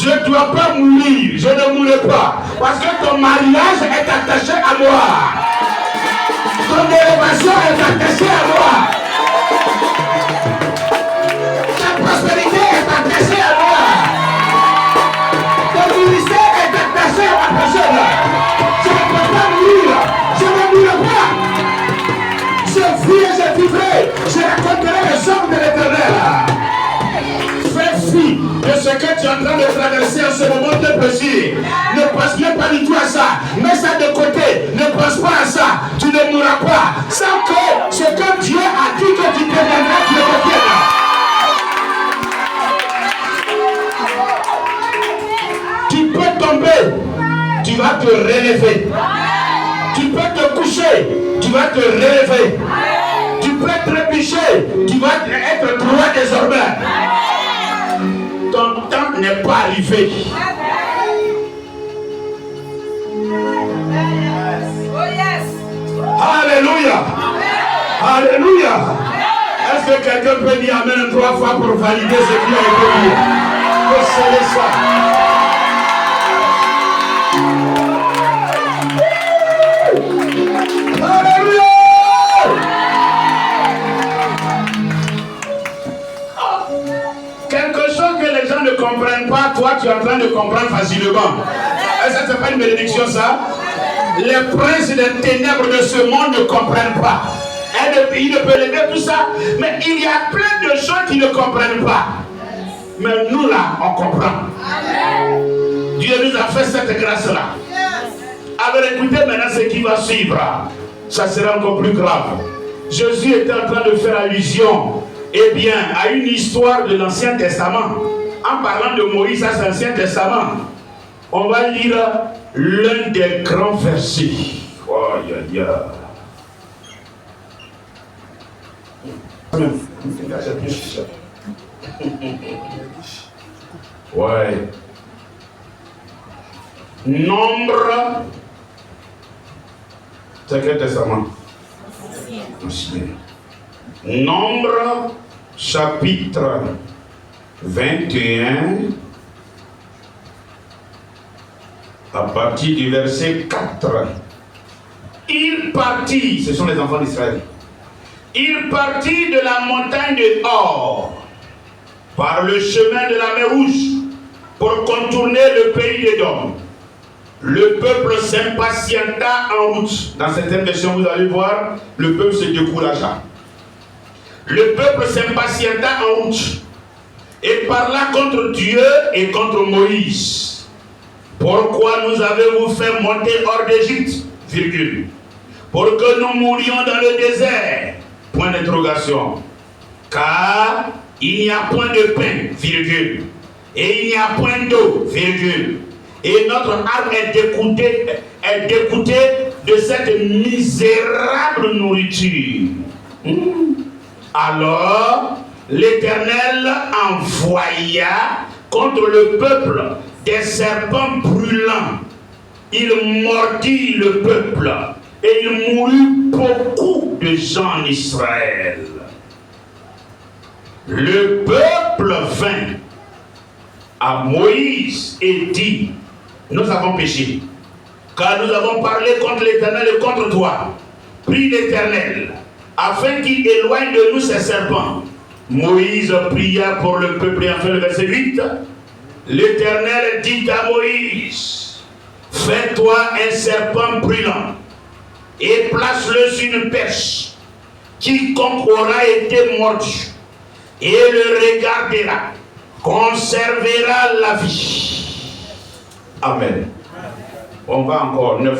je ne dois pas mourir, je ne mourrai pas. Parce que ton mariage est attaché à moi. Ton élévation est attachée à moi. Ta prospérité est attachée à moi. Ton ministère est attaché à ma personne. Je ne peux pas mourir. Je ne mourrai pas. Je vis et je vivrai. Je raconterai les hommes de l'Éternel. Fais fi de ce que tu es en train de traverser en ce moment de plaisir. Ne pense même pas du tout à ça. Mets ça de côté. Ne pense pas à ça. Tu ne mourras pas. Sans que ce que Dieu a dit que tu deviendras, tu le deviendras. Tu peux tomber. Tu vas te relever. Tu peux te coucher. Tu vas te relever. Tu peux trébucher. Tu vas être droit désormais. Ton temps n'est pas arrivé. Alléluia. Alléluia. Est-ce que quelqu'un peut dire amen 3 fois pour valider ce qui a été dit? Que c'est ça. Alléluia. Quelque chose que les gens ne comprennent pas, toi tu es en train de comprendre facilement. Est-ce que c'est pas une bénédiction ça? Les princes des ténèbres de ce monde ne comprennent pas. Ils ne peuvent lever tout ça. Mais il y a plein de gens qui ne comprennent pas. Mais nous là, on comprend. Dieu nous a fait cette grâce-là. Alors écoutez maintenant ce qui va suivre. Ça sera encore plus grave. Jésus était en train de faire allusion, eh bien, à une histoire de l'Ancien Testament. En parlant de Moïse, ça c'est l'Ancien Testament. On va lire l'un des grands versets. Oh, yeah, yeah. Ouais. Nombre. C'est quel testament? Ancien. Nombre, chapitre 21, à partir du verset 4. Il partit, ce sont les enfants d'Israël. Il partit de la montagne de Hor par le chemin de la mer Rouge pour contourner le pays d'Édom. Le peuple s'impatienta en route. Dans certaines versions, vous allez voir, le peuple se découragea. Le peuple s'impatienta en route et parla contre Dieu et contre Moïse. Pourquoi nous avez-vous fait monter hors d'Égypte, virgule, pour que nous mourions dans le désert, point d'interrogation. Car il n'y a point de pain, virgule, et il n'y a point d'eau, virgule. Et notre âme est dégoûtée de cette misérable nourriture. Alors, l'Éternel envoya contre le peuple des serpents brûlants. Il mordit le peuple et il mourut beaucoup de gens en Israël. Le peuple vint à Moïse et dit: nous avons péché, car nous avons parlé contre l'Éternel et contre toi. Prie l'Éternel, afin qu'il éloigne de nous ces serpents. Moïse pria pour le peuple, et enfin le verset 8. L'Éternel dit à Moïse: fais-toi un serpent brûlant, et place-le sur une perche. Quiconque aura été mordu, et le regardera, conservera la vie. Amen. On va encore 9.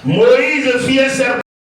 Moïse fit un serpent